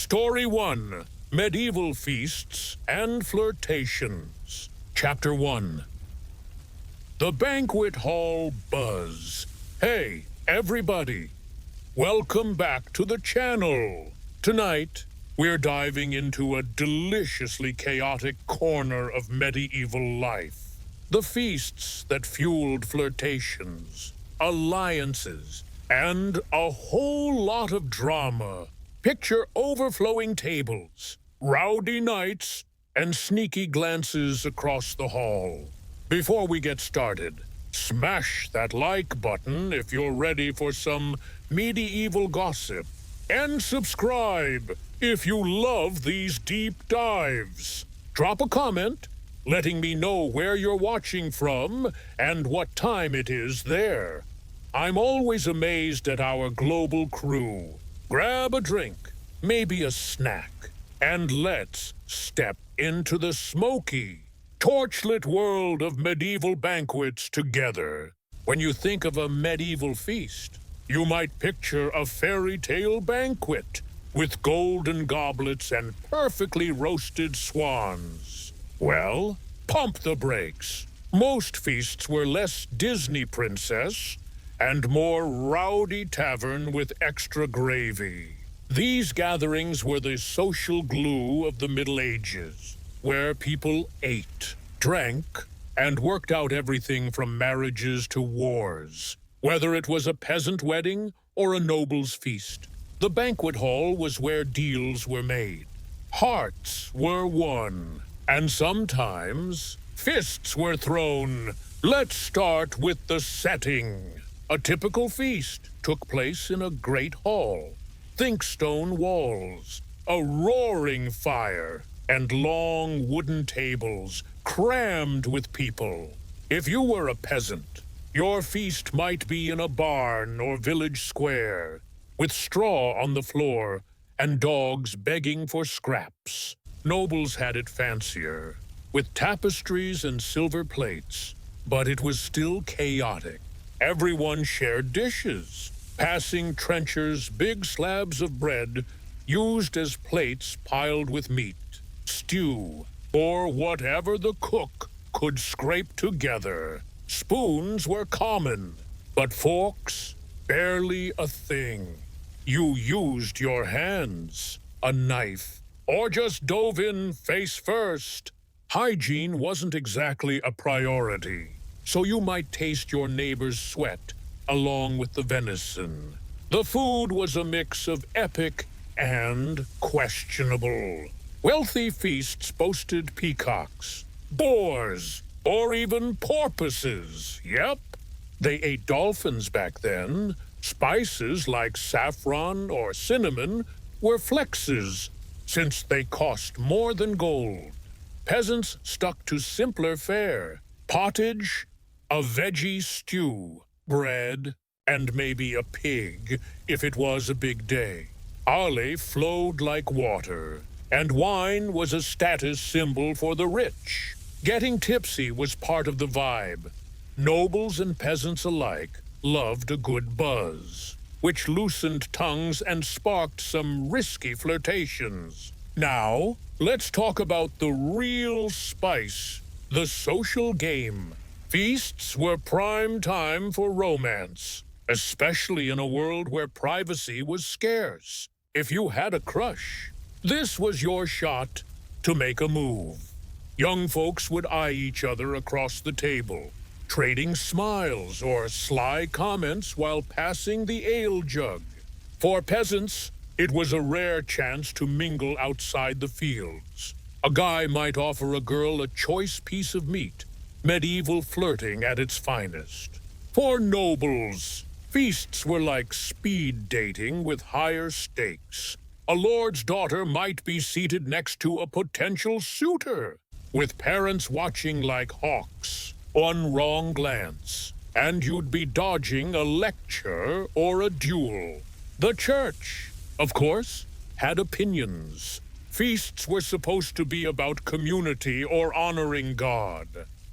Story 1, Medieval Feasts and Flirtations. Chapter 1. The banquet hall buzz. Hey, everybody. Welcome back to the channel. Tonight, we're diving into a deliciously chaotic corner of medieval life. The feasts that fueled flirtations, alliances, and a whole lot of drama. Picture overflowing tables, rowdy nights, and sneaky glances across the hall. Before we get started, smash that like button if you're ready for some medieval gossip. And subscribe if you love these deep dives. Drop a comment letting me know where you're watching from and what time it is there. I'm always amazed at our global crew. Grab a drink, maybe a snack, and let's step into the smoky, torchlit world of medieval banquets together. When you think of a medieval feast, you might picture a fairy tale banquet with golden goblets and perfectly roasted swans. Well, pump the brakes. Most feasts were less Disney princess and more rowdy tavern with extra gravy. These gatherings were the social glue of the Middle Ages, where people ate, drank, and worked out everything from marriages to wars. Whether it was a peasant wedding or a noble's feast, the banquet hall was where deals were made. Hearts were won, and sometimes fists were thrown. Let's start with the setting. A typical feast took place in a great hall. Think stone walls, a roaring fire, and long wooden tables crammed with people. If you were a peasant, your feast might be in a barn or village square, with straw on the floor and dogs begging for scraps. Nobles had it fancier, with tapestries and silver plates, but it was still chaotic. Everyone shared dishes, passing trenchers big slabs of bread used as plates piled with meat, stew, or whatever the cook could scrape together. Spoons were common, but forks barely a thing. You used your hands, a knife, or just dove in face first. Hygiene wasn't exactly a priority, so you might taste your neighbor's sweat along with the venison. The food was a mix of epic and questionable. Wealthy feasts boasted peacocks, boars, or even porpoises. Yep, they ate dolphins back then. Spices like saffron or cinnamon were flexes, since they cost more than gold. Peasants stuck to simpler fare: pottage, a veggie stew, bread, and maybe a pig if it was a big day. Ale flowed like water, and wine was a status symbol for the rich. Getting tipsy was part of the vibe. Nobles and peasants alike loved a good buzz, which loosened tongues and sparked some risky flirtations. Now, let's talk about the real spice, the social game. Feasts were prime time for romance, especially in a world where privacy was scarce. If you had a crush, this was your shot to make a move. Young folks would eye each other across the table, trading smiles or sly comments while passing the ale jug. For peasants, it was a rare chance to mingle outside the fields. A guy might offer a girl a choice piece of meat, medieval flirting at its finest. For nobles, feasts were like speed dating with higher stakes. A lord's daughter might be seated next to a potential suitor, with parents watching like hawks. One wrong glance, and you'd be dodging a lecture or a duel. The church, of course, had opinions. Feasts were supposed to be about community or honoring God,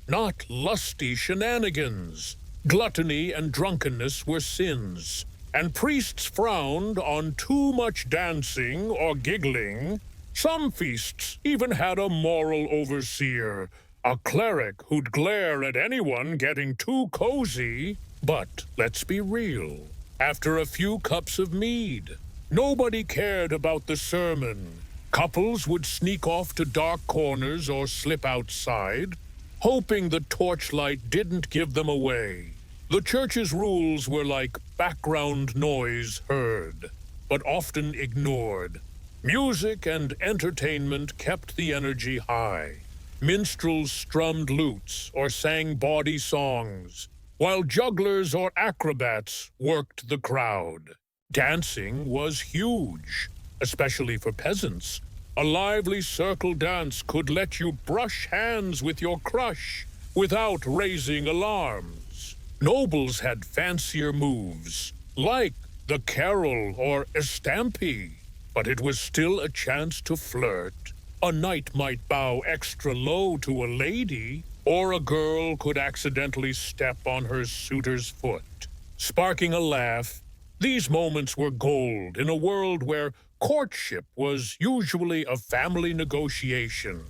not lusty shenanigans. Gluttony and drunkenness were sins. and priests frowned on too much dancing or giggling. Some feasts even had a moral overseer, a cleric who'd glare at anyone getting too cozy. But let's be real. After a few cups of mead, nobody cared about the sermon. Couples would sneak off to dark corners or slip outside, hoping the torchlight didn't give them away. The church's rules were like background noise heard, but often ignored. Music and entertainment kept the energy high. Minstrels strummed lutes or sang bawdy songs, while jugglers or acrobats worked the crowd. Dancing was huge, especially for peasants. A lively circle dance could let you brush hands with your crush without raising alarms. Nobles had fancier moves, like the carol or estampie, but it was still a chance to flirt. A knight might bow extra low to a lady, or a girl could accidentally step on her suitor's foot, sparking a laugh. These moments were gold in a world where courtship was usually a family negotiation.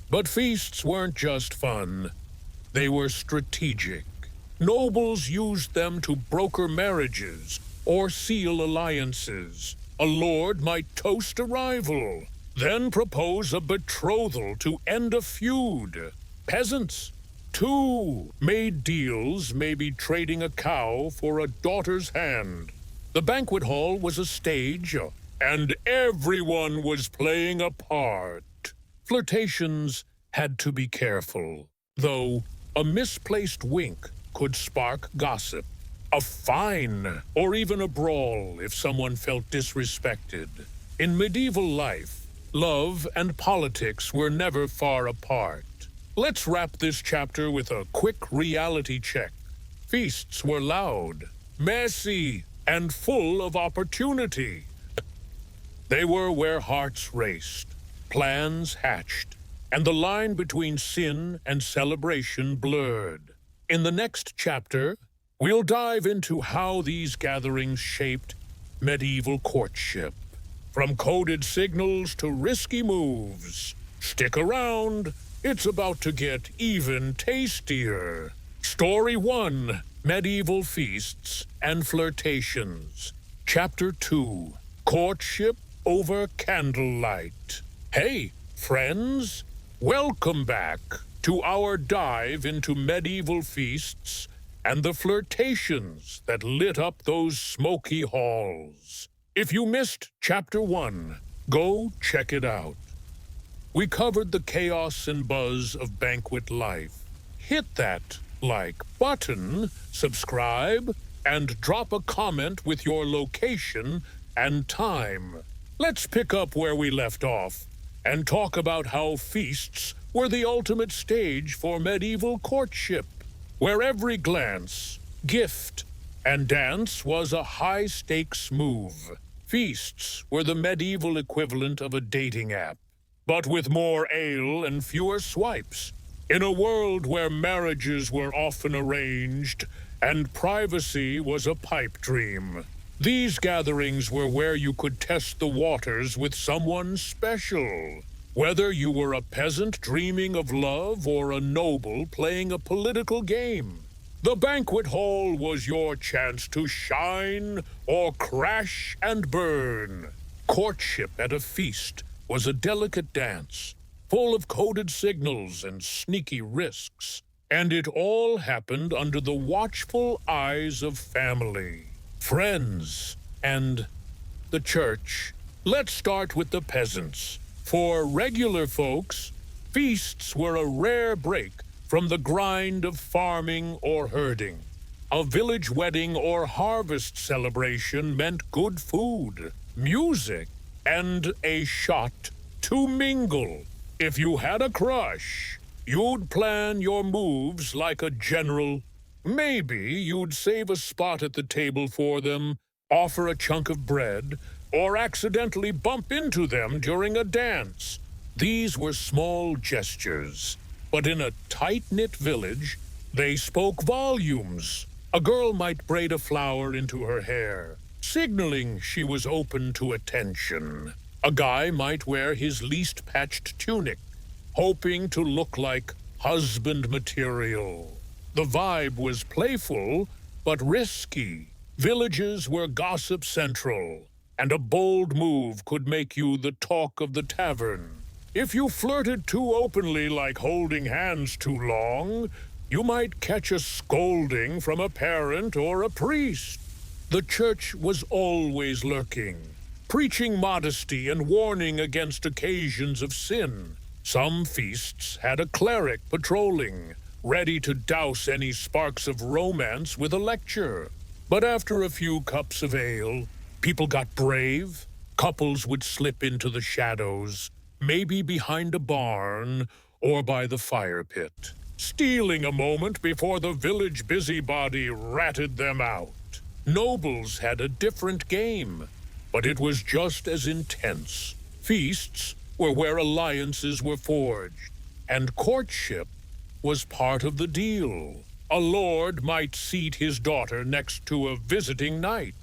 But feasts weren't just fun. They were strategic. Nobles used them to broker marriages or seal alliances. A lord might toast a rival, then propose a betrothal to end a feud. Peasants, too, made deals, maybe trading a cow for a daughter's hand. The banquet hall was a stage, and everyone was playing a part. Flirtations had to be careful, though a misplaced wink could spark gossip. A fine, or even a brawl if someone felt disrespected. In medieval life, love and politics were never far apart. Let's wrap this chapter with a quick reality check. Feasts were loud, messy, and full of opportunity. They were where hearts raced, plans hatched, and the line between sin and celebration blurred. In the next chapter, we'll dive into how these gatherings shaped medieval courtship. From coded signals to risky moves. Stick around, it's about to get even tastier. Story 1, Medieval Feasts and Flirtations. Chapter 2, Courtship over Candlelight. Hey, friends, welcome back to our dive into medieval feasts and the flirtations that lit up those smoky halls. If you missed Chapter 1, go check it out. We covered the chaos and buzz of banquet life. Hit that like button, subscribe, and drop a comment with your location and time. Let's pick up where we left off and talk about how feasts were the ultimate stage for medieval courtship, where every glance, gift, and dance was a high-stakes move. Feasts were the medieval equivalent of a dating app, but with more ale and fewer swipes. In a world where marriages were often arranged and privacy was a pipe dream, these gatherings were where you could test the waters with someone special. Whether you were a peasant dreaming of love or a noble playing a political game, the banquet hall was your chance to shine or crash and burn. Courtship at a feast was a delicate dance, full of coded signals and sneaky risks. And it all happened under the watchful eyes of family, friends, and the church. Let's start with the peasants. For regular folks, feasts were a rare break from the grind of farming or herding. A village wedding or harvest celebration meant good food, music, and a shot to mingle. If you had a crush, you'd plan your moves like a general. Maybe you'd save a spot at the table for them, offer a chunk of bread, or accidentally bump into them during a dance. These were small gestures, but in a tight-knit village, they spoke volumes. A girl might braid a flower into her hair, signaling she was open to attention. A guy might wear his least patched tunic, hoping to look like husband material. The vibe was playful, but risky. Villages were gossip central, and a bold move could make you the talk of the tavern. If you flirted too openly, like holding hands too long, you might catch a scolding from a parent or a priest. The church was always lurking, preaching modesty and warning against occasions of sin. Some feasts had a cleric patrolling, ready to douse any sparks of romance with a lecture. But after a few cups of ale, people got brave. Couples would slip into the shadows, maybe behind a barn or by the fire pit, stealing a moment before the village busybody ratted them out. Nobles had a different game, but it was just as intense. Feasts were where alliances were forged, and courtship was part of the deal. A lord might seat his daughter next to a visiting knight.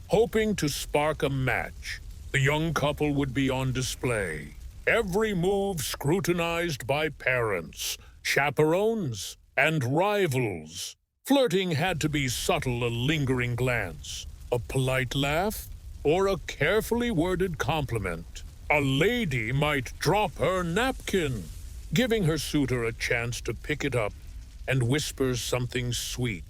Hoping to spark a match, the young couple would be on display. Every move scrutinized by parents, chaperones, and rivals. Flirting had to be subtle, a lingering glance, a polite laugh, or a carefully worded compliment. A lady might drop her napkin, giving her suitor a chance to pick it up and whisper something sweet.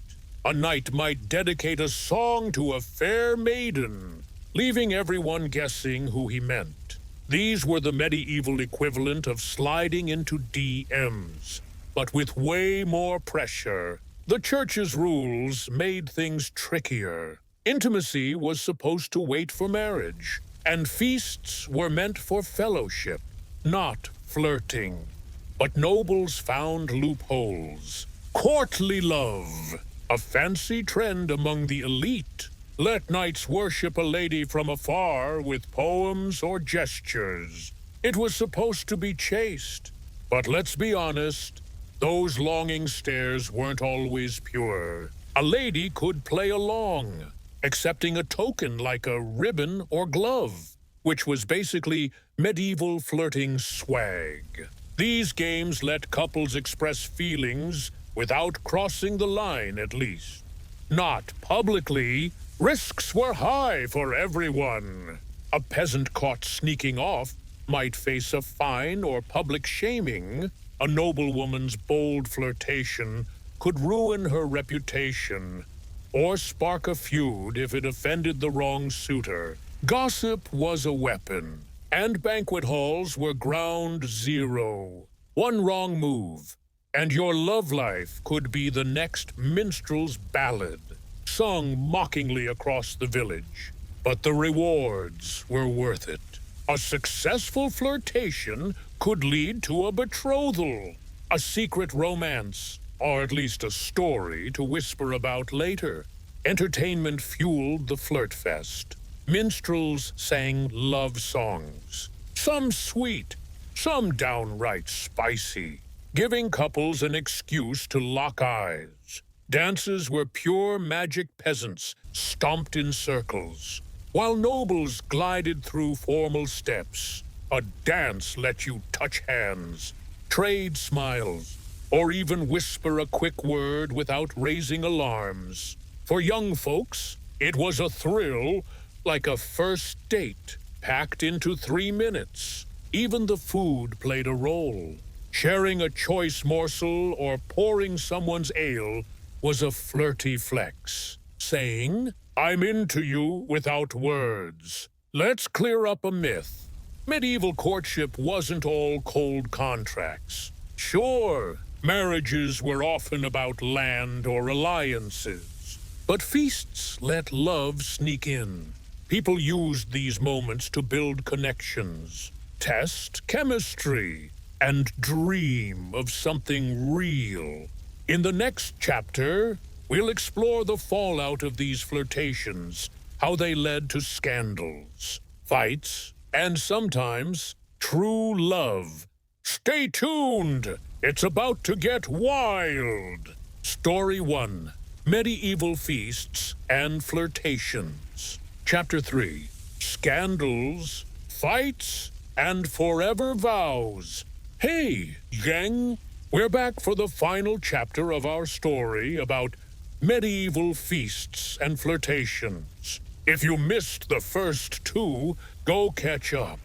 A knight might dedicate a song to a fair maiden, leaving everyone guessing who he meant. These were the medieval equivalent of sliding into DMs, but with way more pressure. The church's rules made things trickier. Intimacy was supposed to wait for marriage, and feasts were meant for fellowship, not flirting. But nobles found loopholes. Courtly love, a fancy trend among the elite. Let knights worship a lady from afar with poems or gestures. It was supposed to be chaste, but let's be honest, those longing stares weren't always pure. A lady could play along, accepting a token like a ribbon or glove, which was basically medieval flirting swag. These games let couples express feelings without crossing the line, at least. Not publicly. Risks were high for everyone. A peasant caught sneaking off might face a fine or public shaming. A noblewoman's bold flirtation could ruin her reputation or spark a feud if it offended the wrong suitor. Gossip was a weapon, and banquet halls were ground zero. One wrong move, and your love life could be the next minstrel's ballad, sung mockingly across the village. But the rewards were worth it. A successful flirtation could lead to a betrothal, a secret romance, or at least a story to whisper about later. Entertainment fueled the flirt fest. Minstrels sang love songs, some sweet, some downright spicy, giving couples an excuse to lock eyes. Dances were pure magic peasants stomped in circles, while nobles glided through formal steps. A dance let you touch hands, trade smiles, or even whisper a quick word without raising alarms. For young folks, it was a thrill, like a first date, packed into 3 minutes. Even the food played a role. Sharing a choice morsel or pouring someone's ale was a flirty flex, saying, "I'm into you," without words. Let's clear up a myth. Medieval courtship wasn't all cold contracts. Sure, marriages were often about land or alliances, but feasts let love sneak in. People used these moments to build connections, test chemistry, and dream of something real. In the next chapter, we'll explore the fallout of these flirtations, how they led to scandals, fights, and sometimes true love. Stay tuned! It's about to get wild! Story 1. Medieval Feasts and Flirtations. Chapter 3, Scandals, Fights, and Forever Vows. Hey, gang! We're back for the final chapter of our story about medieval feasts and flirtations. If you missed the first two, go catch up.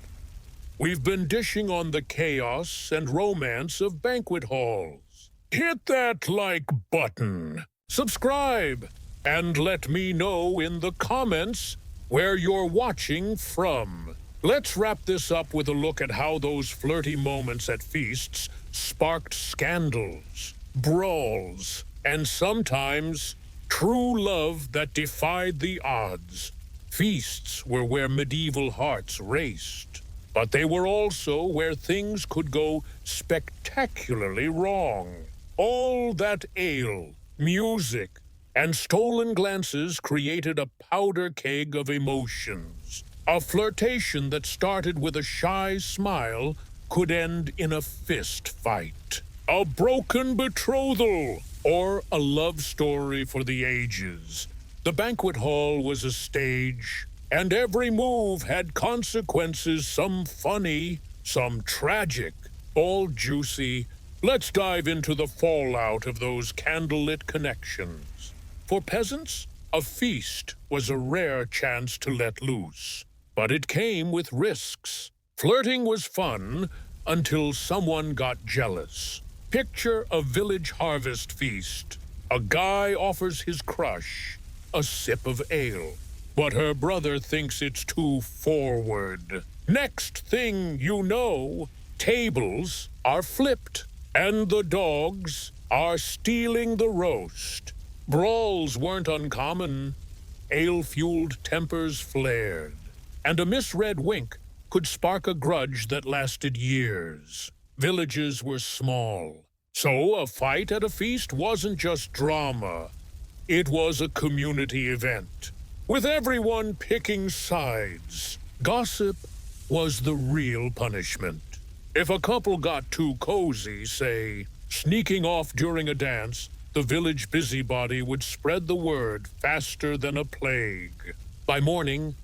We've been dishing on the chaos and romance of banquet halls. Hit that like button, subscribe, and let me know in the comments where you're watching from. Let's wrap this up with a look at how those flirty moments at feasts sparked scandals, brawls, and sometimes true love that defied the odds. Feasts were where medieval hearts raced, but they were also where things could go spectacularly wrong. All that ale, music, and stolen glances created a powder keg of emotions. A flirtation that started with a shy smile could end in a fist fight. A broken betrothal, or a love story for the ages. The banquet hall was a stage, and every move had consequences, some funny, some tragic, all juicy. Let's dive into the fallout of those candlelit connections. For peasants, a feast was a rare chance to let loose, but it came with risks. Flirting was fun until someone got jealous. Picture a village harvest feast. A guy offers his crush a sip of ale, but her brother thinks it's too forward. Next thing you know, tables are flipped, and the dogs are stealing the roast. Brawls weren't uncommon. Ale-fueled tempers flared, and a misread wink could spark a grudge that lasted years. Villages were small, so a fight at a feast wasn't just drama. It was a community event, with everyone picking sides. Gossip was the real punishment. If a couple got too cozy, say, sneaking off during a dance, the village busybody would spread the word faster than a plague. By morning,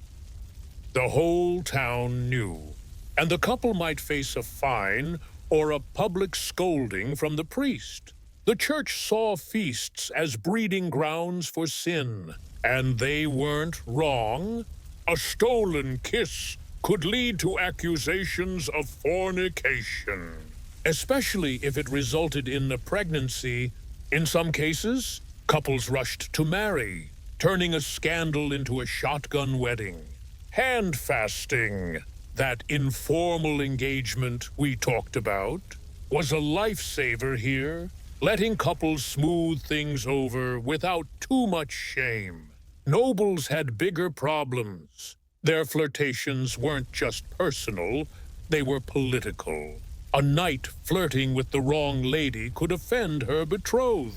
the whole town knew, and the couple might face a fine or a public scolding from the priest. The church saw feasts as breeding grounds for sin, and they weren't wrong. A stolen kiss could lead to accusations of fornication, especially if it resulted in a pregnancy. In some cases, couples rushed to marry, turning a scandal into a shotgun wedding. Hand fasting, that informal engagement we talked about, was a lifesaver here, letting couples smooth things over without too much shame. Nobles had bigger problems. Their flirtations weren't just personal, they were political. A knight flirting with the wrong lady could offend her betrothed,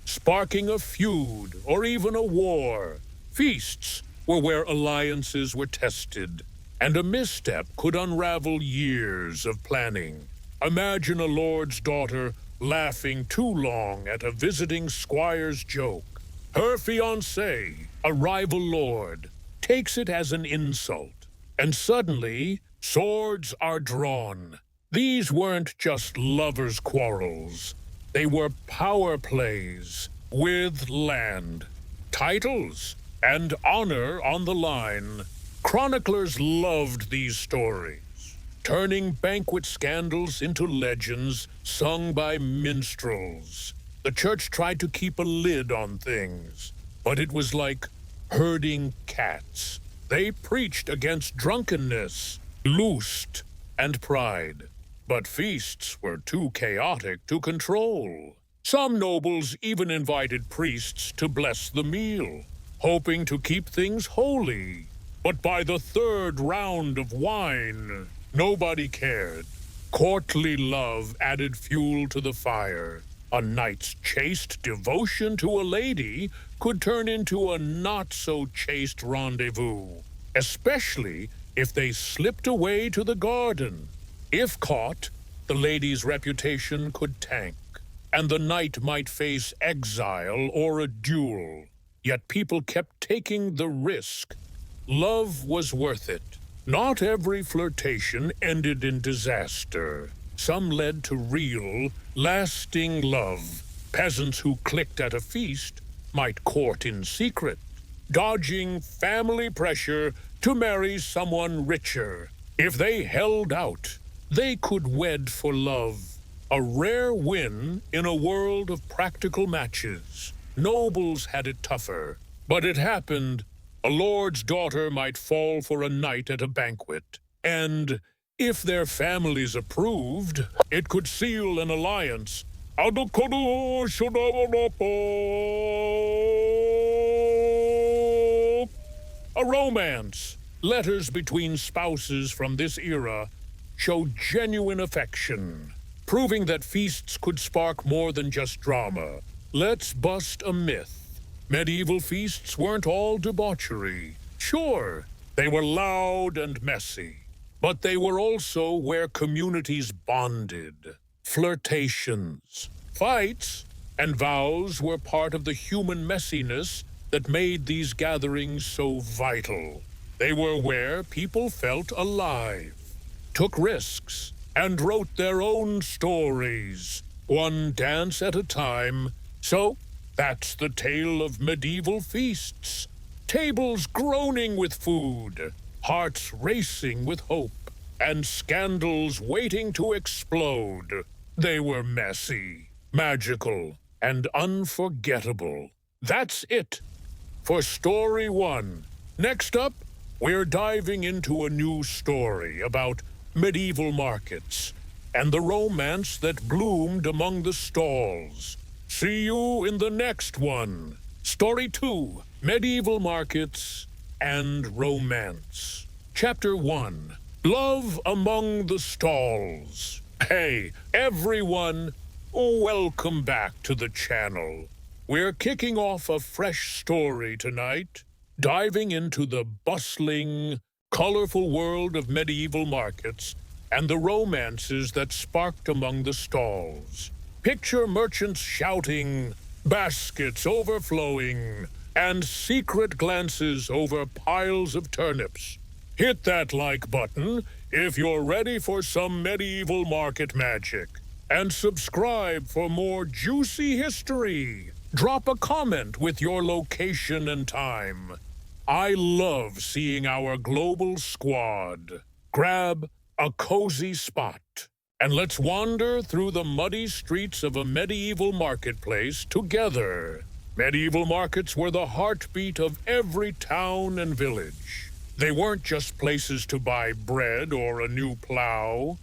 sparking a feud or even a war. Feasts were where alliances were tested, and a misstep could unravel years of planning. Imagine a lord's daughter laughing too long at a visiting squire's joke. Her fiancé, a rival lord, takes it as an insult, and suddenly swords are drawn. These weren't just lovers' quarrels. They were power plays with land, titles, and honor on the line. Chroniclers loved these stories, turning banquet scandals into legends sung by minstrels. The church tried to keep a lid on things, but it was like herding cats. They preached against drunkenness, lust, and pride. But feasts were too chaotic to control. Some nobles even invited priests to bless the meal, hoping to keep things holy. But by the third round of wine, nobody cared. Courtly love added fuel to the fire. A knight's chaste devotion to a lady could turn into a not-so-chaste rendezvous, especially if they slipped away to the garden. If caught, the lady's reputation could tank, and the knight might face exile or a duel. Yet people kept taking the risk. Love was worth it. Not every flirtation ended in disaster. Some led to real, lasting love. Peasants who clicked at a feast might court in secret, dodging family pressure to marry someone richer. If they held out, they could wed for love. A rare win in a world of practical matches. Nobles had it tougher, but it happened. A lord's daughter might fall for a knight at a banquet, and if their families approved, it could seal an alliance. A romance. Letters between spouses from this era show genuine affection, proving that feasts could spark more than just drama. Let's bust a myth. Medieval feasts weren't all debauchery. Sure, they were loud and messy, but they were also where communities bonded. Flirtations, fights, and vows were part of the human messiness that made these gatherings so vital. They were where people felt alive, took risks, and wrote their own stories, one dance at a time. So, that's the tale of medieval feasts. Tables groaning with food, hearts racing with hope, and scandals waiting to explode. They were messy, magical, and unforgettable. That's it for Story 1. Next up, we're diving into a new story about medieval markets and the romance that bloomed among the stalls. See you in the next one. Story 2, Medieval Markets and Romance. Chapter 1, Love Among the Stalls. Hey, everyone, welcome back to the channel. We're kicking off a fresh story tonight, diving into the bustling, colorful world of medieval markets and the romances that sparked among the stalls. Picture merchants shouting, baskets overflowing, and secret glances over piles of turnips. Hit that like button if you're ready for some medieval market magic. And subscribe for more juicy history. Drop a comment with your location and time. I love seeing our global squad. Grab a cozy spot, and let's wander through the muddy streets of a medieval marketplace together. Medieval markets were the heartbeat of every town and village. They weren't just places to buy bread or a new plow.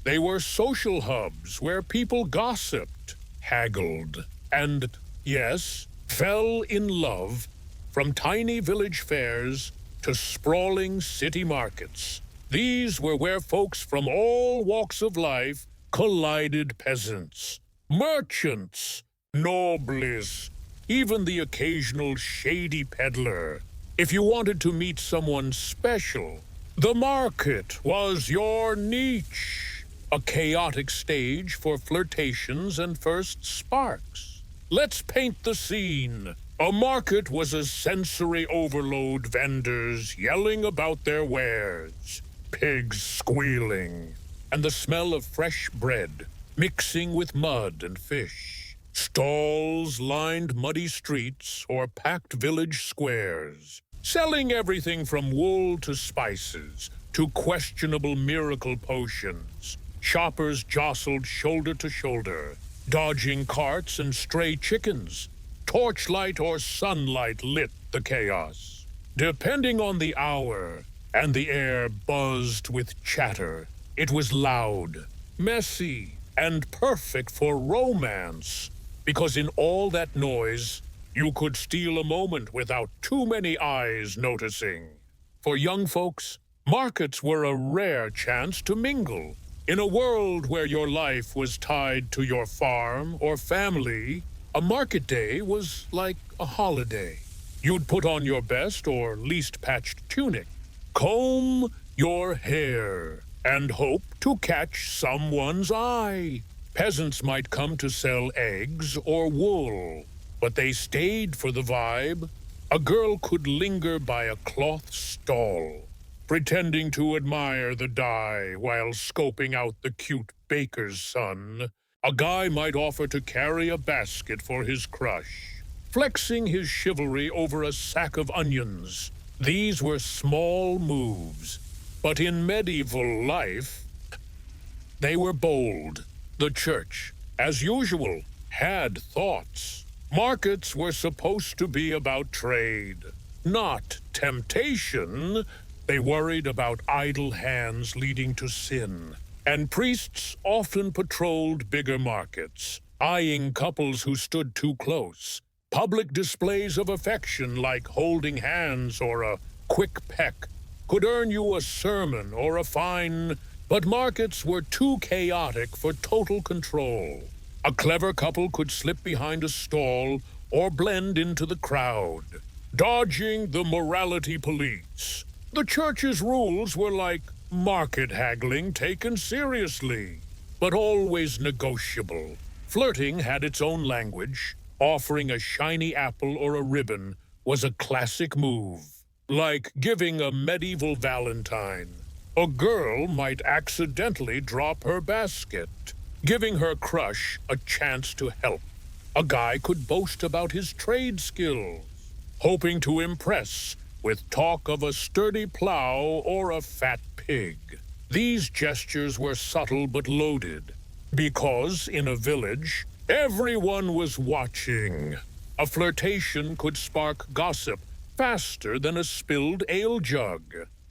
They were social hubs where people gossiped, haggled, and, yes, fell in love, from tiny village fairs to sprawling city markets. These were where folks from all walks of life collided. Peasants, merchants, nobles, even the occasional shady peddler. If you wanted to meet someone special, the market was your niche. A chaotic stage for flirtations and first sparks. Let's paint the scene. A market was a sensory overload, vendors yelling about their wares, pigs squealing, and the smell of fresh bread mixing with mud and fish. Stalls lined muddy streets or packed village squares, selling everything from wool to spices to questionable miracle potions. Shoppers jostled shoulder to shoulder, dodging carts and stray chickens. Torchlight or sunlight lit the chaos. Depending on the hour, and the air buzzed with chatter. It was loud, messy, and perfect for romance, because in all that noise, you could steal a moment without too many eyes noticing. For young folks, markets were a rare chance to mingle. In a world where your life was tied to your farm or family, a market day was like a holiday. You'd put on your best or least patched tunic, comb your hair, and hope to catch someone's eye. Peasants might come to sell eggs or wool, but they stayed for the vibe. A girl could linger by a cloth stall, pretending to admire the dye while scoping out the cute baker's son. A guy might offer to carry a basket for his crush, flexing his chivalry over a sack of onions. These were small moves, but in medieval life, they were bold. The church, as usual, had thoughts. Markets were supposed to be about trade, not temptation. They worried about idle hands leading to sin. And priests often patrolled bigger markets, eyeing couples who stood too close. Public displays of affection like holding hands or a quick peck could earn you a sermon or a fine, but markets were too chaotic for total control. A clever couple could slip behind a stall or blend into the crowd, dodging the morality police. The church's rules were like market haggling taken seriously, but always negotiable. Flirting had its own language. Offering a shiny apple or a ribbon was a classic move, like giving a medieval valentine. A girl might accidentally drop her basket, giving her crush a chance to help. A guy could boast about his trade skills, hoping to impress with talk of a sturdy plow or a fat pig. These gestures were subtle but loaded, because in a village, everyone was watching. A flirtation could spark gossip faster than a spilled ale jug.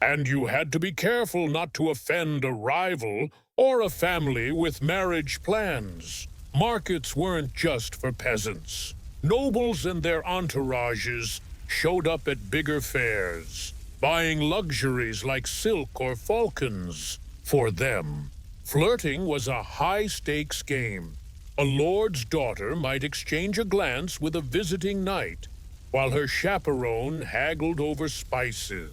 And you had to be careful not to offend a rival or a family with marriage plans. Markets weren't just for peasants. Nobles and their entourages showed up at bigger fairs, buying luxuries like silk or falcons. For them, flirting was a high-stakes game. A lord's daughter might exchange a glance with a visiting knight, while her chaperone haggled over spices.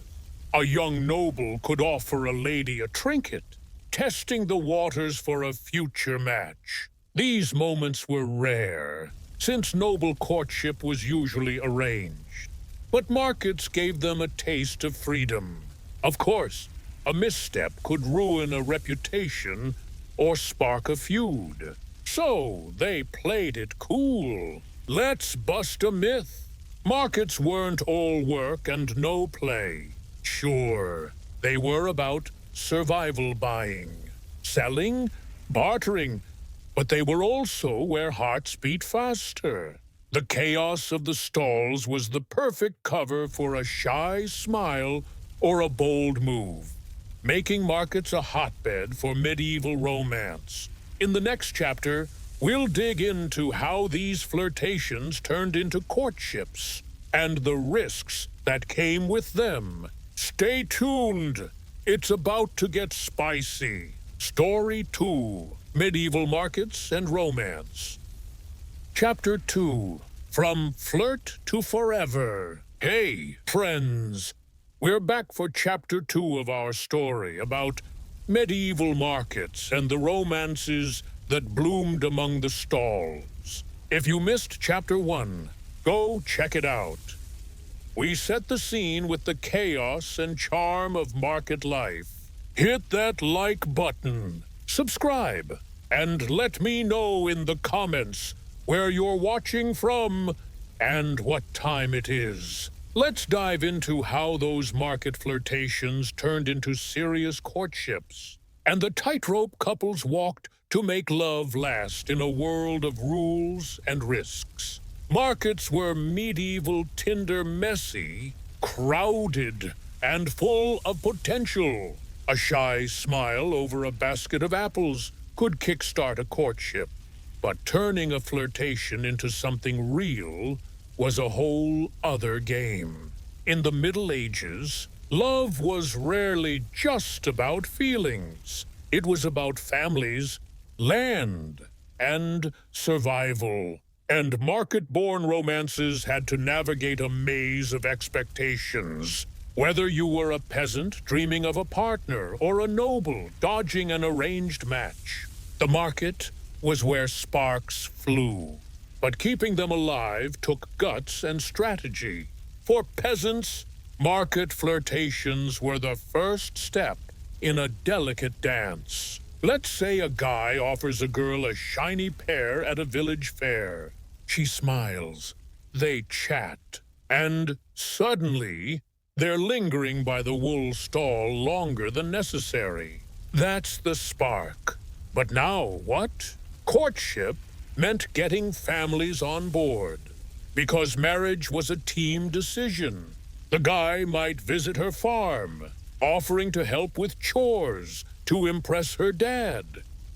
A young noble could offer a lady a trinket, testing the waters for a future match. These moments were rare, since noble courtship was usually arranged. But markets gave them a taste of freedom. Of course, a misstep could ruin a reputation or spark a feud. So they played it cool. Let's bust a myth. Markets weren't all work and no play. Sure, they were about survival buying, selling, bartering, but they were also where hearts beat faster. The chaos of the stalls was the perfect cover for a shy smile or a bold move, making markets a hotbed for medieval romance. In the next chapter, we'll dig into how these flirtations turned into courtships and the risks that came with them. Stay tuned. It's about to get spicy. Story 2, Medieval Markets and Romance. Chapter 2, From Flirt to Forever. Hey, friends. We're back for Chapter 2 of our story about medieval markets and the romances that bloomed among the stalls. If you missed Chapter 1, go check it out. We set the scene with the chaos and charm of market life. Hit that like button, subscribe, and let me know in the comments where you're watching from and what time it is. Let's dive into how those market flirtations turned into serious courtships, and the tightrope couples walked to make love last in a world of rules and risks. Markets were medieval Tinder messy, crowded, and full of potential. A shy smile over a basket of apples could kickstart a courtship, but turning a flirtation into something real was a whole other game. In the Middle Ages, love was rarely just about feelings. It was about families, land, and survival. And market-born romances had to navigate a maze of expectations. Whether you were a peasant dreaming of a partner or a noble dodging an arranged match, the market was where sparks flew. But keeping them alive took guts and strategy. For peasants, market flirtations were the first step in a delicate dance. Let's say a guy offers a girl a shiny pear at a village fair. She smiles. They chat. And suddenly, they're lingering by the wool stall longer than necessary. That's the spark. But now what? Courtship meant getting families on board. Because marriage was a team decision. The guy might visit her farm, offering to help with chores to impress her dad.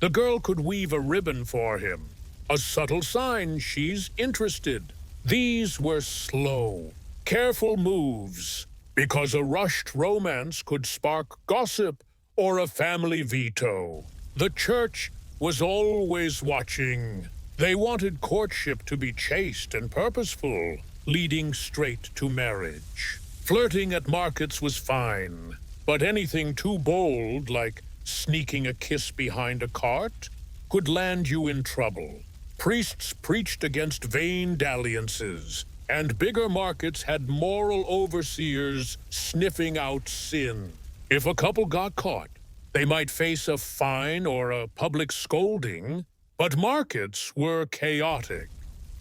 The girl could weave a ribbon for him, a subtle sign she's interested. These were slow, careful moves, because a rushed romance could spark gossip or a family veto. The church was always watching. They wanted courtship to be chaste and purposeful, leading straight to marriage. Flirting at markets was fine, but anything too bold, like sneaking a kiss behind a cart, could land you in trouble. Priests preached against vain dalliances, and bigger markets had moral overseers sniffing out sin. If a couple got caught, they might face a fine or a public scolding, but markets were chaotic,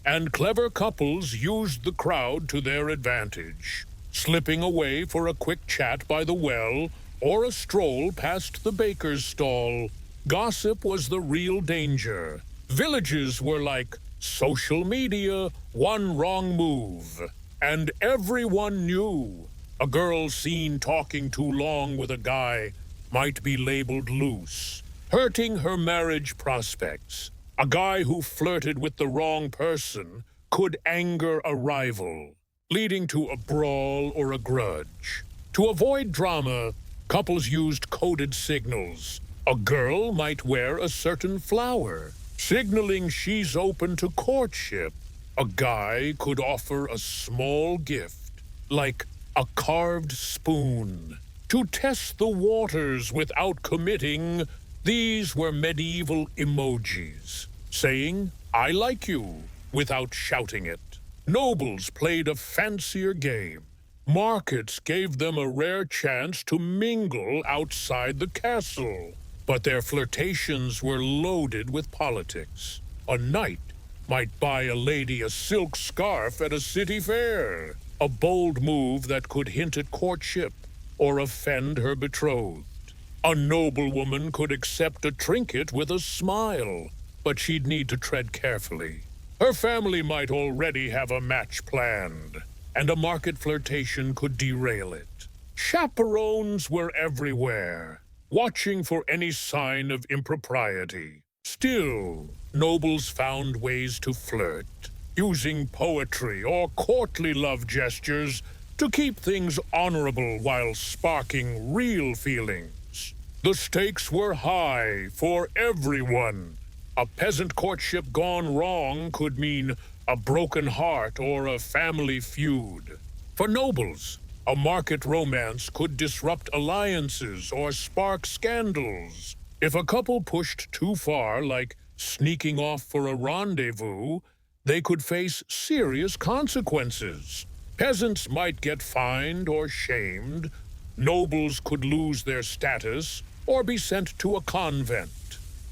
and clever couples used the crowd to their advantage, slipping away for a quick chat by the well or a stroll past the baker's stall. Gossip was the real danger. Villages were like social media, one wrong move, and everyone knew. A girl seen talking too long with a guy might be labeled loose, hurting her marriage prospects. A guy who flirted with the wrong person could anger a rival, leading to a brawl or a grudge. To avoid drama, couples used coded signals. A girl might wear a certain flower, signaling she's open to courtship. A guy could offer a small gift, like a carved spoon, to test the waters without committing. These were medieval emojis, saying, "I like you," without shouting it. Nobles played a fancier game. Markets gave them a rare chance to mingle outside the castle. But their flirtations were loaded with politics. A knight might buy a lady a silk scarf at a city fair, a bold move that could hint at courtship or offend her betrothed. A noblewoman could accept a trinket with a smile, but she'd need to tread carefully. Her family might already have a match planned, and a market flirtation could derail it. Chaperones were everywhere, watching for any sign of impropriety. Still, nobles found ways to flirt, using poetry or courtly love gestures to keep things honorable while sparking real feelings. The stakes were high for everyone. A peasant courtship gone wrong could mean a broken heart or a family feud. For nobles, a market romance could disrupt alliances or spark scandals. If a couple pushed too far, like sneaking off for a rendezvous, they could face serious consequences. Peasants might get fined or shamed. Nobles could lose their status or be sent to a convent.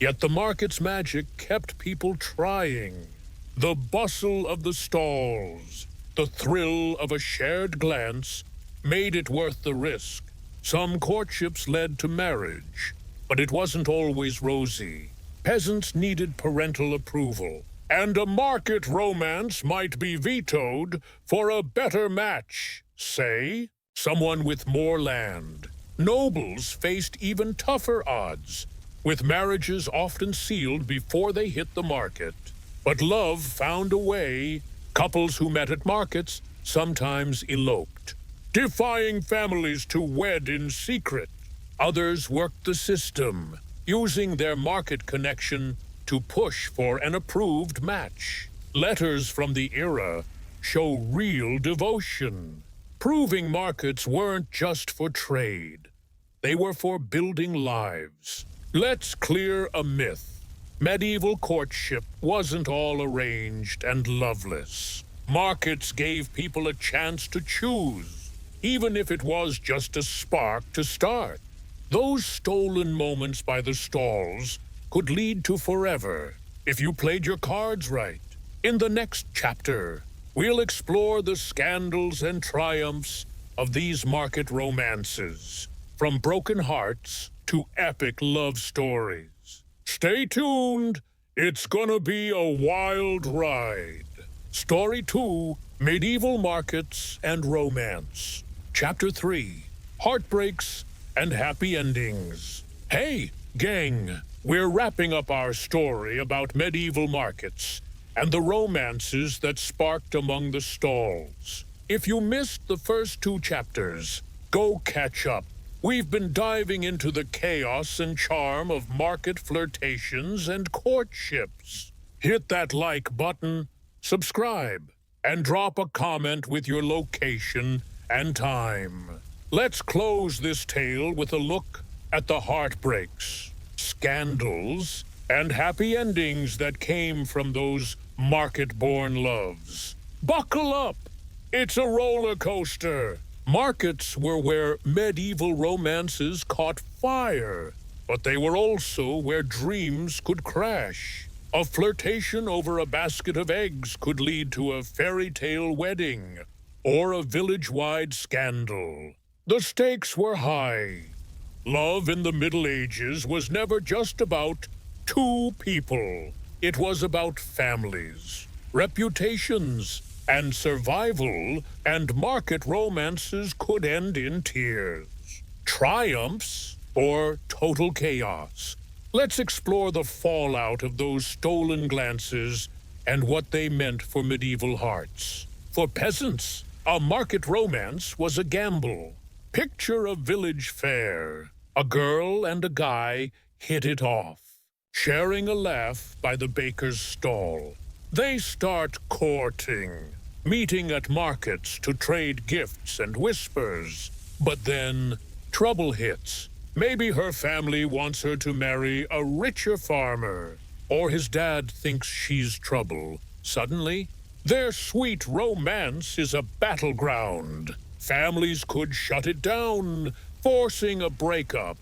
Yet the market's magic kept people trying. The bustle of the stalls, the thrill of a shared glance, made it worth the risk. Some courtships led to marriage, but it wasn't always rosy. Peasants needed parental approval, and a market romance might be vetoed for a better match. Say, someone with more land. Nobles faced even tougher odds, with marriages often sealed before they hit the market. But love found a way. Couples who met at markets sometimes eloped, defying families to wed in secret. Others worked the system, using their market connection to push for an approved match. Letters from the era show real devotion, proving markets weren't just for trade. They were for building lives. Let's clear a myth. Medieval courtship wasn't all arranged and loveless. Markets gave people a chance to choose, even if it was just a spark to start. Those stolen moments by the stalls could lead to forever if you played your cards right. In the next chapter, we'll explore the scandals and triumphs of these market romances, from broken hearts to epic love stories. Stay tuned. It's gonna be a wild ride. Story 2, Medieval Markets and Romance. Chapter 3, Heartbreaks and Happy Endings. Hey, gang, we're wrapping up our story about medieval markets and the romances that sparked among the stalls. If you missed the first 2 chapters, go catch up. We've been diving into the chaos and charm of market flirtations and courtships. Hit that like button, subscribe, and drop a comment with your location and time. Let's close this tale with a look at the heartbreaks, scandals, and happy endings that came from those market-born loves. Buckle up! It's a roller coaster. Markets were where medieval romances caught fire, but they were also where dreams could crash. A flirtation over a basket of eggs could lead to a fairy tale wedding or a village-wide scandal. The stakes were high. Love in the Middle Ages was never just about 2 people. It was about families, reputations, and survival, and market romances could end in tears, triumphs, or total chaos. Let's explore the fallout of those stolen glances and what they meant for medieval hearts. For peasants, a market romance was a gamble. Picture a village fair. A girl and a guy hit it off, sharing a laugh by the baker's stall. They start courting, meeting at markets to trade gifts and whispers. But then, trouble hits. Maybe her family wants her to marry a richer farmer, or his dad thinks she's trouble. Suddenly, their sweet romance is a battleground. Families could shut it down, forcing a breakup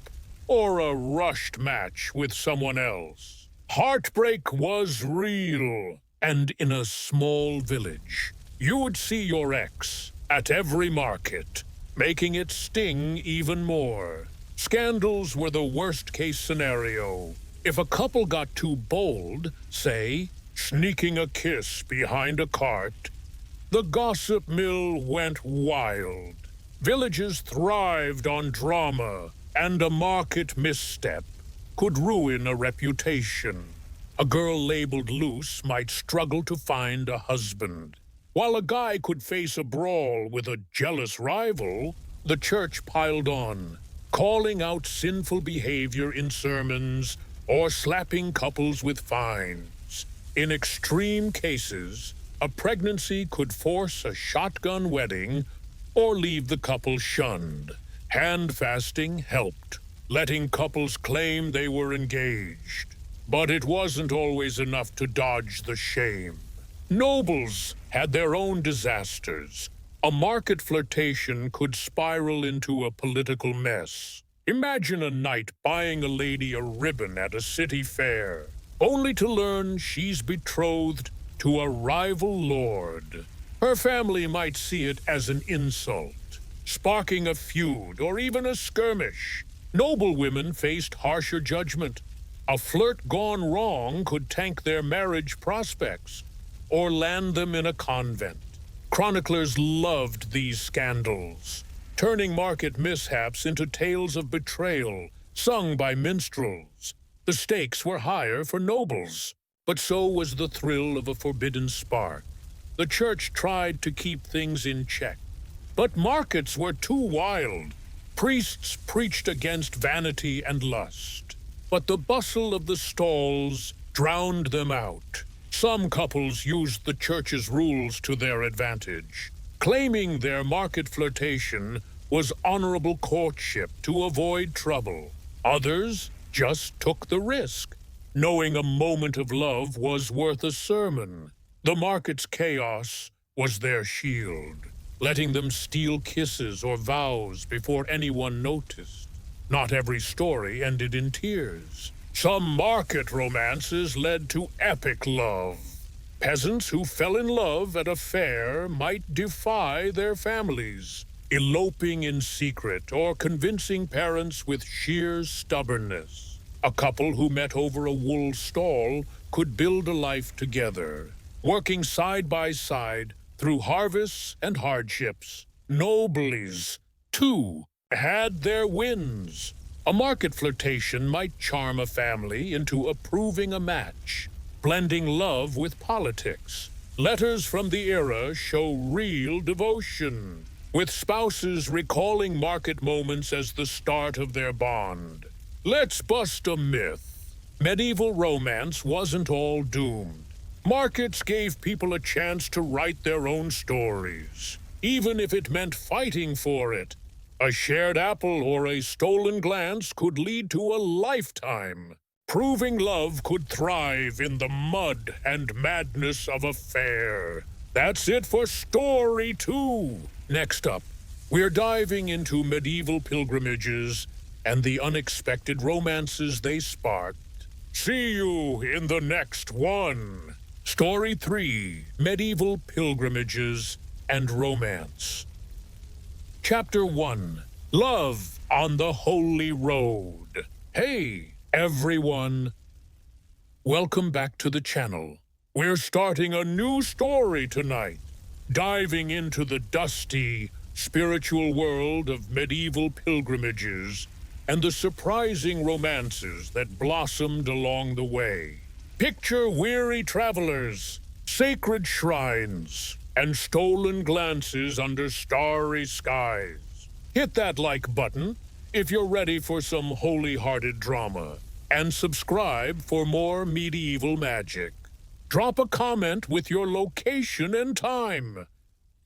or a rushed match with someone else. Heartbreak was real, and in a small village, you would see your ex at every market, making it sting even more. Scandals were the worst-case scenario. If a couple got too bold, say, sneaking a kiss behind a cart, the gossip mill went wild. Villages thrived on drama, and a market misstep could ruin a reputation. A girl labeled loose might struggle to find a husband. While a guy could face a brawl with a jealous rival, the church piled on, calling out sinful behavior in sermons or slapping couples with fines. In extreme cases, a pregnancy could force a shotgun wedding or leave the couple shunned. Hand fasting helped, letting couples claim they were engaged. But it wasn't always enough to dodge the shame. Nobles had their own disasters. A market flirtation could spiral into a political mess. Imagine a knight buying a lady a ribbon at a city fair, only to learn she's betrothed to a rival lord. Her family might see it as an insult, sparking a feud or even a skirmish. Noble women faced harsher judgment. A flirt gone wrong could tank their marriage prospects or land them in a convent. Chroniclers loved these scandals, turning market mishaps into tales of betrayal, sung by minstrels. The stakes were higher for nobles, but so was the thrill of a forbidden spark. The church tried to keep things in check, but markets were too wild. Priests preached against vanity and lust, but the bustle of the stalls drowned them out. Some couples used the church's rules to their advantage, claiming their market flirtation was honorable courtship to avoid trouble. Others just took the risk, knowing a moment of love was worth a sermon. The market's chaos was their shield, letting them steal kisses or vows before anyone noticed. Not every story ended in tears. Some market romances led to epic love. Peasants who fell in love at a fair might defy their families, eloping in secret or convincing parents with sheer stubbornness. A couple who met over a wool stall could build a life together, working side by side through harvests and hardships. Nobles, too, had their wins. A market flirtation might charm a family into approving a match, blending love with politics. Letters from the era show real devotion, with spouses recalling market moments as the start of their bond. Let's bust a myth. Medieval romance wasn't all doomed. Markets gave people a chance to write their own stories, even if it meant fighting for it. A shared apple or a stolen glance could lead to a lifetime, proving love could thrive in the mud and madness of a fair. That's it for Story 2. Next up, we're diving into medieval pilgrimages and the unexpected romances they sparked. See you in the next one. Story 3, Medieval Pilgrimages and Romance. Chapter 1, Love on the Holy Road. Hey, everyone. Welcome back to the channel. We're starting a new story tonight, diving into the dusty, spiritual world of medieval pilgrimages and the surprising romances that blossomed along the way. Picture weary travelers, sacred shrines, and stolen glances under starry skies. Hit that like button if you're ready for some holy-hearted drama, and subscribe for more medieval magic. Drop a comment with your location and time.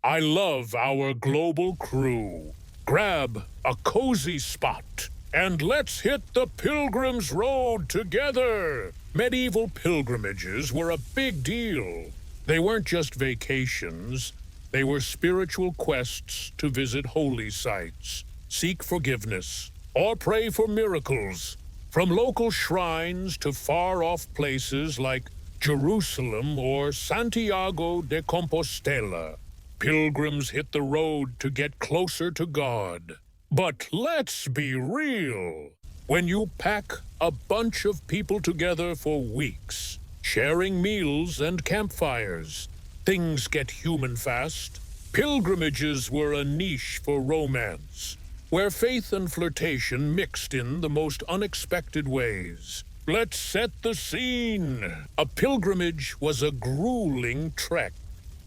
I love our global crew. Grab a cozy spot and let's hit the Pilgrim's Road together. Medieval pilgrimages were a big deal. They weren't just vacations. They were spiritual quests to visit holy sites, seek forgiveness, or pray for miracles. From local shrines to far-off places like Jerusalem or Santiago de Compostela, pilgrims hit the road to get closer to God. But let's be real. When you pack a bunch of people together for weeks, sharing meals and campfires, things get human fast. Pilgrimages were a niche for romance, where faith and flirtation mixed in the most unexpected ways. Let's set the scene. A pilgrimage was a grueling trek.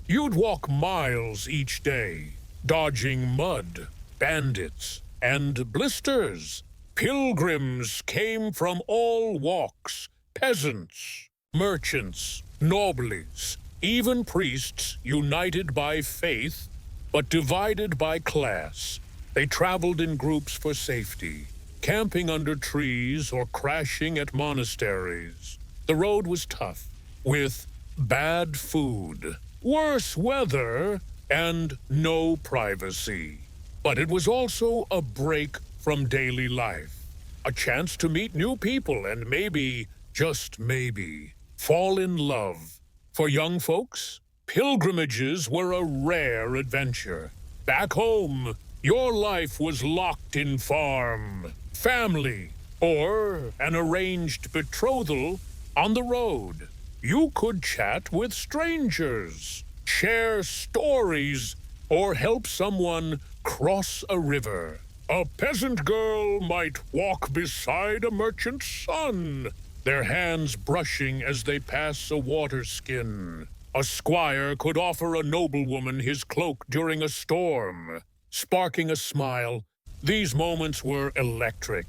You'd walk miles each day, dodging mud, bandits, and blisters. Pilgrims came from all walks, peasants, merchants, nobles, even priests united by faith, but divided by class. They traveled in groups for safety, camping under trees or crashing at monasteries. The road was tough, with bad food, worse weather, and no privacy. But it was also a break from daily life, a chance to meet new people and maybe, just maybe, fall in love. For young folks, pilgrimages were a rare adventure. Back home, your life was locked in farm, family, or an arranged betrothal. On the road, you could chat with strangers, share stories, or help someone cross a river. A peasant girl might walk beside a merchant's son, their hands brushing as they pass a water skin. A squire could offer a noblewoman his cloak during a storm, sparking a smile. These moments were electric,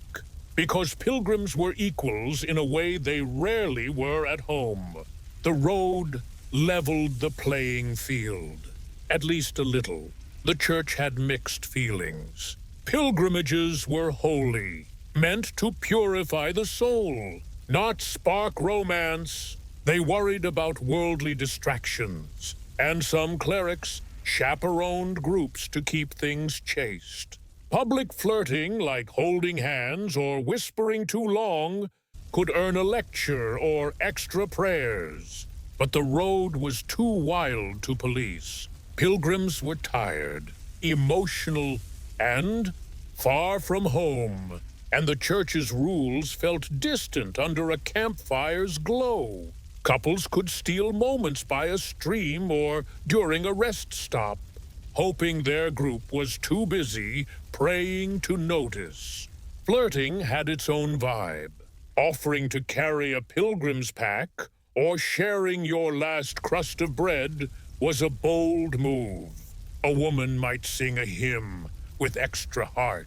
because pilgrims were equals in a way they rarely were at home. The road leveled the playing field, at least a little. The church had mixed feelings. Pilgrimages were holy, meant to purify the soul. not spark romance. They worried about worldly distractions, and some clerics chaperoned groups to keep things chaste. Public flirting, like holding hands or whispering too long, could earn a lecture or extra prayers. But the road was too wild to police. Pilgrims were tired, emotional, and far from home, and the church's rules felt distant under a campfire's glow. Couples could steal moments by a stream or during a rest stop, hoping their group was too busy praying to notice. Flirting had its own vibe. Offering to carry a pilgrim's pack or sharing your last crust of bread was a bold move. A woman might sing a hymn with extra heart,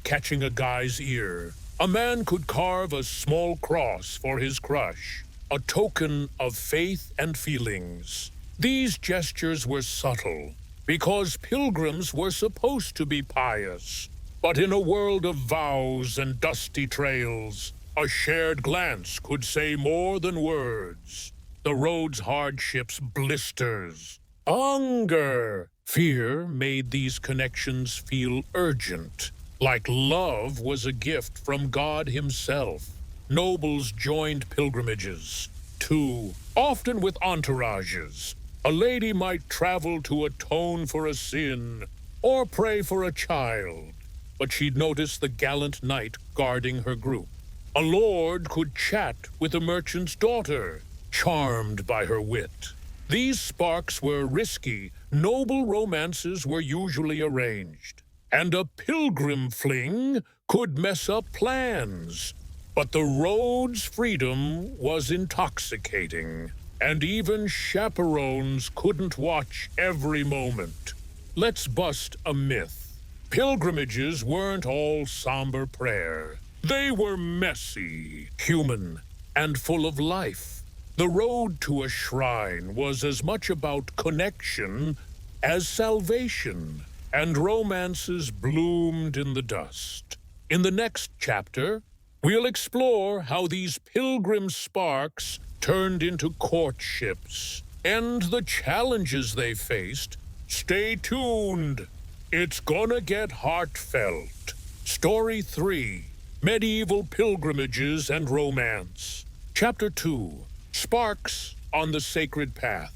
catching a guy's ear. A man could carve a small cross for his crush, a token of faith and feelings. These gestures were subtle because pilgrims were supposed to be pious. But in a world of vows and dusty trails, a shared glance could say more than words. The road's hardships, blisters, hunger, fear made these connections feel urgent, like love was a gift from God himself. Nobles joined pilgrimages, too, often with entourages. A lady might travel to atone for a sin or pray for a child, but she'd notice the gallant knight guarding her group. A lord could chat with a merchant's daughter, charmed by her wit. These sparks were risky. Noble romances were usually arranged. And a pilgrim fling could mess up plans. But the road's freedom was intoxicating, and even chaperones couldn't watch every moment. Let's bust a myth. Pilgrimages weren't all somber prayer. They were messy, human, and full of life. The road to a shrine was as much about connection as salvation, and romances bloomed in the dust. In the next chapter, we'll explore how these pilgrim sparks turned into courtships and the challenges they faced. Stay tuned. It's gonna get heartfelt. Story 3. Medieval Pilgrimages and Romance. Chapter 2. Sparks on the Sacred Path.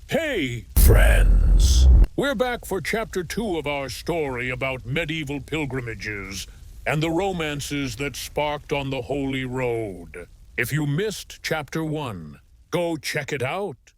Hey, friends! We're back for Chapter 2 of our story about medieval pilgrimages and the romances that sparked on the Holy Road. If you missed Chapter 1, go check it out.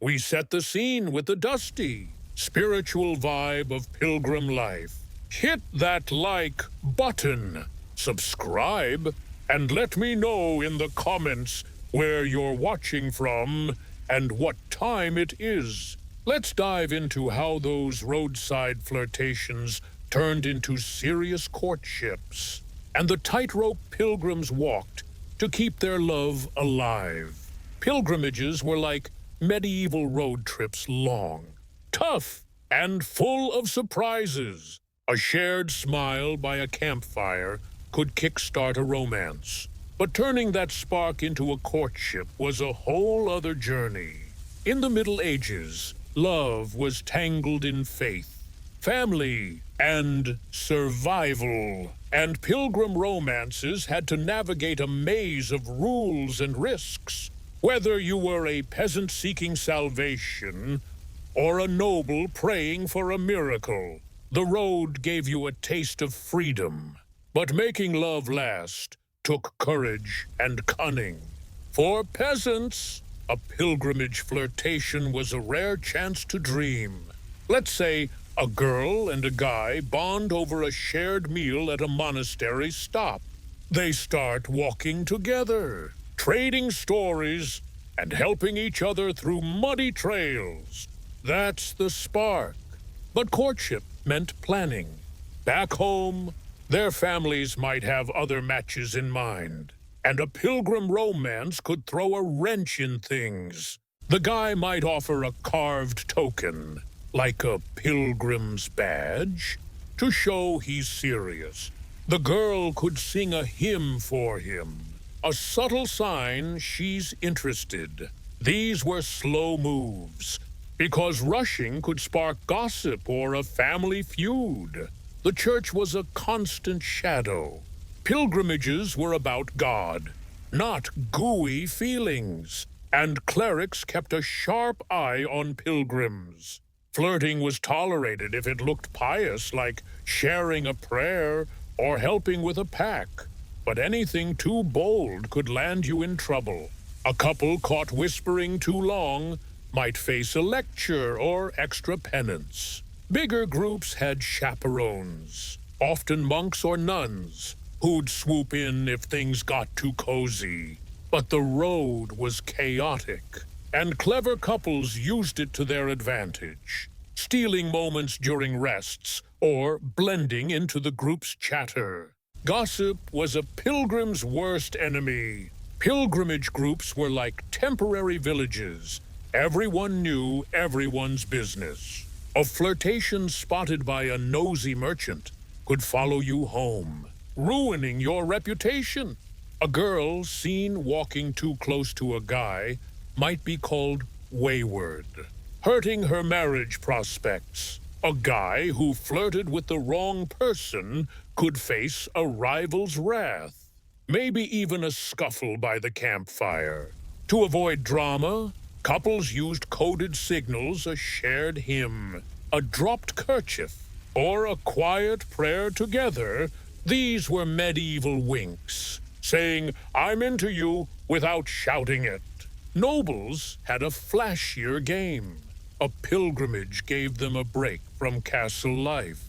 We set the scene with the dusty, spiritual vibe of pilgrim life. Hit that like button, subscribe, and let me know in the comments where you're watching from and what time it is. Let's dive into how those roadside flirtations turned into serious courtships, and the tightrope pilgrims walked to keep their love alive. Pilgrimages were like medieval road trips, long, tough, and full of surprises. A shared smile by a campfire could kickstart a romance, but turning that spark into a courtship was a whole other journey. In the Middle Ages, love was tangled in faith, family, and survival, and pilgrim romances had to navigate a maze of rules and risks. Whether you were a peasant seeking salvation or a noble praying for a miracle, the road gave you a taste of freedom. But making love last took courage and cunning. For peasants, a pilgrimage flirtation was a rare chance to dream. Let's say a girl and a guy bond over a shared meal at a monastery stop. They start walking together, trading stories, and helping each other through muddy trails. That's the spark. But courtship meant planning. Back home, their families might have other matches in mind, and a pilgrim romance could throw a wrench in things. The guy might offer a carved token, like a pilgrim's badge, to show he's serious. The girl could sing a hymn for him, a subtle sign she's interested. These were slow moves, because rushing could spark gossip or a family feud. The church was a constant shadow. Pilgrimages were about God, not gooey feelings, and clerics kept a sharp eye on pilgrims. Flirting was tolerated if it looked pious, like sharing a prayer or helping with a pack. But anything too bold could land you in trouble. A couple caught whispering too long might face a lecture or extra penance. Bigger groups had chaperones, often monks or nuns, who'd swoop in if things got too cozy. But the road was chaotic, and clever couples used it to their advantage, stealing moments during rests or blending into the group's chatter. Gossip was a pilgrim's worst enemy. Pilgrimage groups were like temporary villages. Everyone knew everyone's business. A flirtation spotted by a nosy merchant could follow you home, ruining your reputation. A girl seen walking too close to a guy might be called wayward, hurting her marriage prospects. A guy who flirted with the wrong person could face a rival's wrath, maybe even a scuffle by the campfire. To avoid drama, couples used coded signals, a shared hymn, a dropped kerchief, or a quiet prayer together. These were medieval winks, saying, "I'm into you," without shouting it. Nobles had a flashier game. A pilgrimage gave them a break from castle life.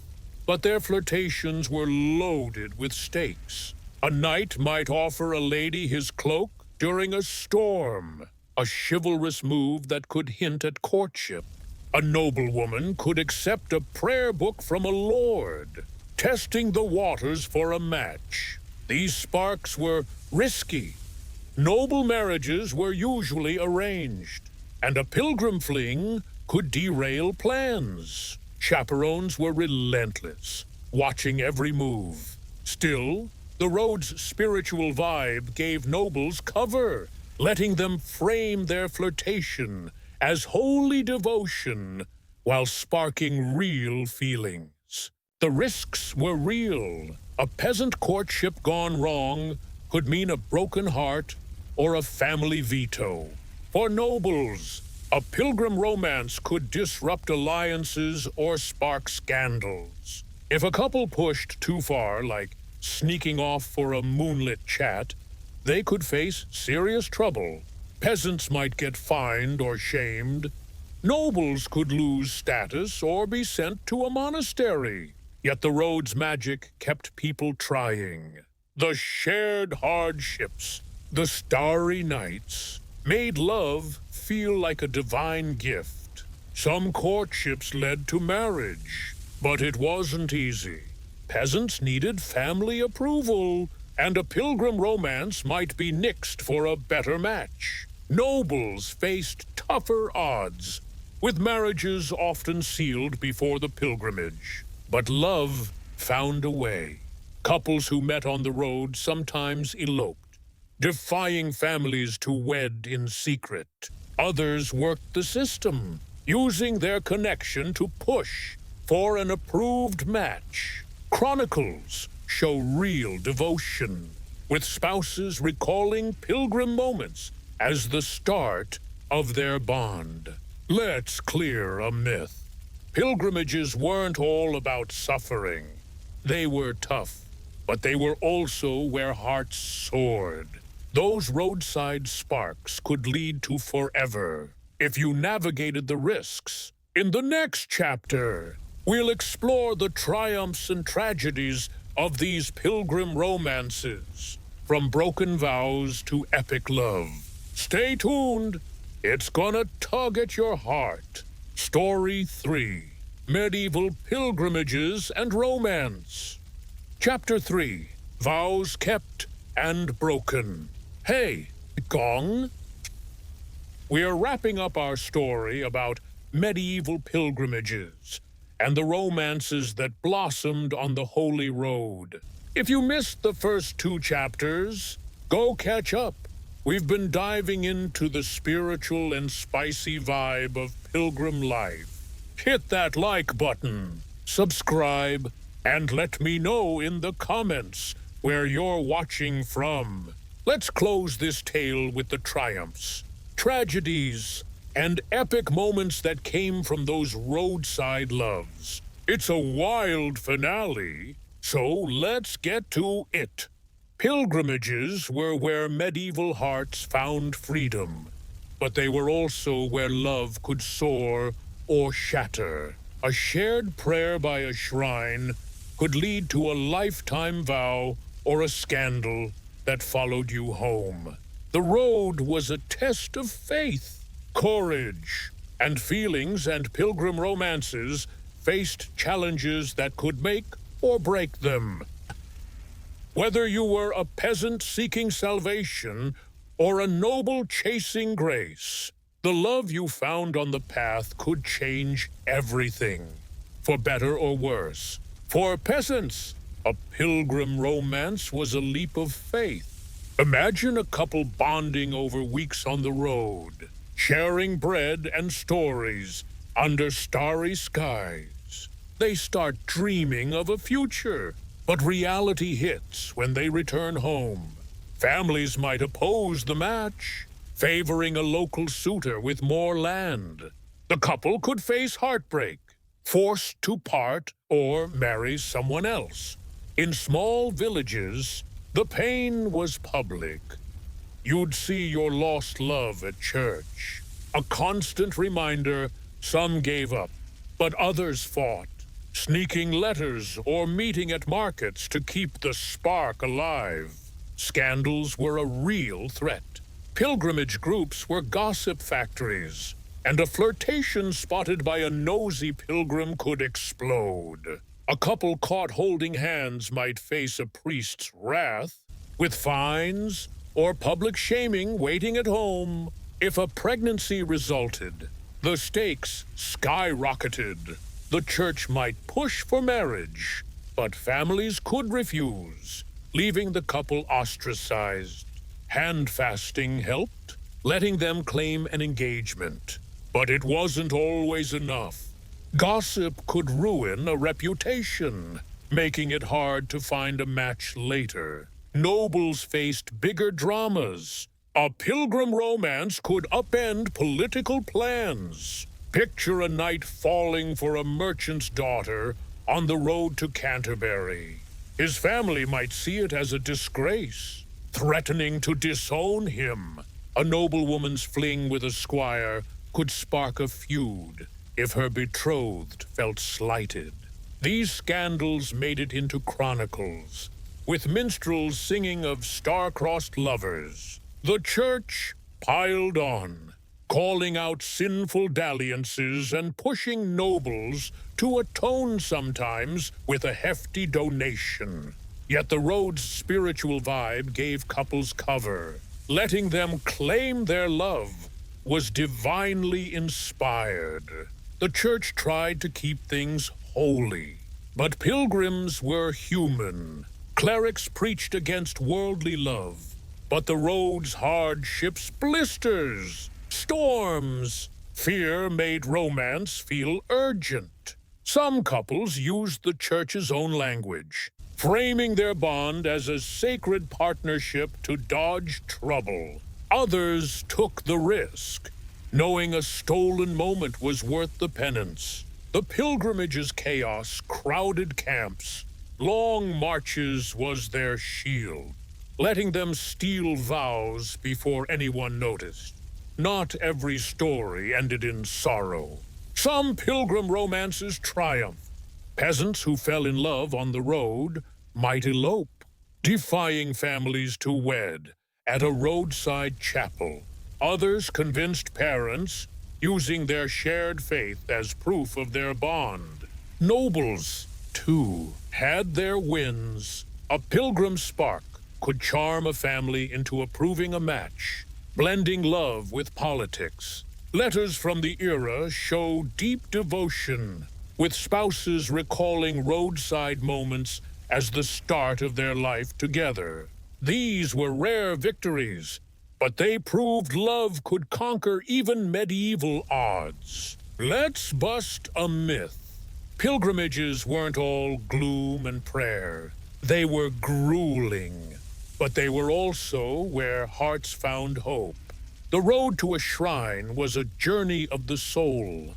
But their flirtations were loaded with stakes. A knight might offer a lady his cloak during a storm, a chivalrous move that could hint at courtship. A noblewoman could accept a prayer book from a lord, testing the waters for a match. These sparks were risky. Noble marriages were usually arranged, and a pilgrim fling could derail plans. Chaperones were relentless, watching every move. Still, the road's spiritual vibe gave nobles cover, letting them frame their flirtation as holy devotion while sparking real feelings. The risks were real. A peasant courtship gone wrong could mean a broken heart or a family veto. For nobles, a pilgrim romance could disrupt alliances or spark scandals. If a couple pushed too far, like sneaking off for a moonlit chat, they could face serious trouble. Peasants might get fined or shamed. Nobles could lose status or be sent to a monastery. Yet the road's magic kept people trying. The shared hardships, the starry nights, made love feel like a divine gift. Some courtships led to marriage, but it wasn't easy. Peasants needed family approval, and a pilgrim romance might be nixed for a better match. Nobles faced tougher odds, with marriages often sealed before the pilgrimage. But love found a way. Couples who met on the road sometimes eloped, defying families to wed in secret. Others worked the system, using their connection to push for an approved match. Chronicles show real devotion, with spouses recalling pilgrim moments as the start of their bond. Let's clear a myth. Pilgrimages weren't all about suffering. They were tough, but they were also where hearts soared. Those roadside sparks could lead to forever if you navigated the risks. In the next chapter, we'll explore the triumphs and tragedies of these pilgrim romances, from broken vows to epic love. Stay tuned. It's gonna tug at your heart. Story 3. Medieval Pilgrimages and Romance. Chapter 3. Vows Kept and Broken. Hey, gong? We're wrapping up our story about medieval pilgrimages and the romances that blossomed on the Holy Road. If you missed the first 2 chapters, Go catch up. We've been diving into the spiritual and spicy vibe of pilgrim life. Hit that like button, subscribe, and let me know in the comments where you're watching from. Let's close this tale with the triumphs, tragedies, and epic moments that came from those roadside loves. It's a wild finale, so let's get to it. Pilgrimages were where medieval hearts found freedom, but they were also where love could soar or shatter. A shared prayer by a shrine could lead to a lifetime vow or a scandal that followed you home. The road was a test of faith, courage, and feelings, and pilgrim romances faced challenges that could make or break them. Whether you were a peasant seeking salvation or a noble chasing grace, the love you found on the path could change everything, for better or worse. For peasants, a pilgrim romance was a leap of faith. Imagine a couple bonding over weeks on the road, sharing bread and stories under starry skies. They start dreaming of a future, but reality hits when they return home. Families might oppose the match, favoring a local suitor with more land. The couple could face heartbreak, forced to part or marry someone else. In small villages, the pain was public. You'd see your lost love at church, a constant reminder. Some gave up, but others fought, sneaking letters or meeting at markets to keep the spark alive. Scandals were a real threat. Pilgrimage groups were gossip factories, and a flirtation spotted by a nosy pilgrim could explode. A couple caught holding hands might face a priest's wrath, with fines or public shaming waiting at home. If a pregnancy resulted, the stakes skyrocketed. The church might push for marriage, but families could refuse, leaving the couple ostracized. Hand-fasting helped, letting them claim an engagement. But it wasn't always enough. Gossip could ruin a reputation, making it hard to find a match later. Nobles faced bigger dramas. A pilgrim romance could upend political plans. Picture a knight falling for a merchant's daughter on the road to Canterbury. His family might see it as a disgrace, threatening to disown him. A noblewoman's fling with a squire could spark a feud if her betrothed felt slighted. These scandals made it into chronicles, with minstrels singing of star-crossed lovers. The church piled on, calling out sinful dalliances and pushing nobles to atone sometimes with a hefty donation. Yet the road's spiritual vibe gave couples cover. Letting them claim their love was divinely inspired. The church tried to keep things holy, but pilgrims were human. Clerics preached against worldly love, but the road's hardships, blisters, storms, fear made romance feel urgent. Some couples used the church's own language, framing their bond as a sacred partnership to dodge trouble. Others took the risk, knowing a stolen moment was worth the penance. The pilgrimage's chaos, crowded camps, long marches was their shield, letting them steal vows before anyone noticed. Not every story ended in sorrow. Some pilgrim romances triumphed. Peasants who fell in love on the road might elope, defying families to wed at a roadside chapel. Others convinced parents, using their shared faith as proof of their bond. Nobles, too, had their wins. A pilgrim spark could charm a family into approving a match, blending love with politics. Letters from the era show deep devotion, with spouses recalling roadside moments as the start of their life together. These were rare victories, but they proved love could conquer even medieval odds. Let's bust a myth. Pilgrimages weren't all gloom and prayer. They were grueling, but they were also where hearts found hope. The road to a shrine was a journey of the soul,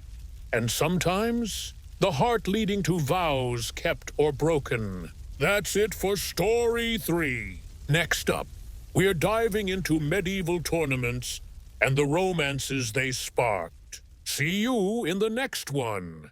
and sometimes the heart leading to vows kept or broken. That's it for Story 3. Next up, we're diving into medieval tournaments and the romances they sparked. See you in the next one.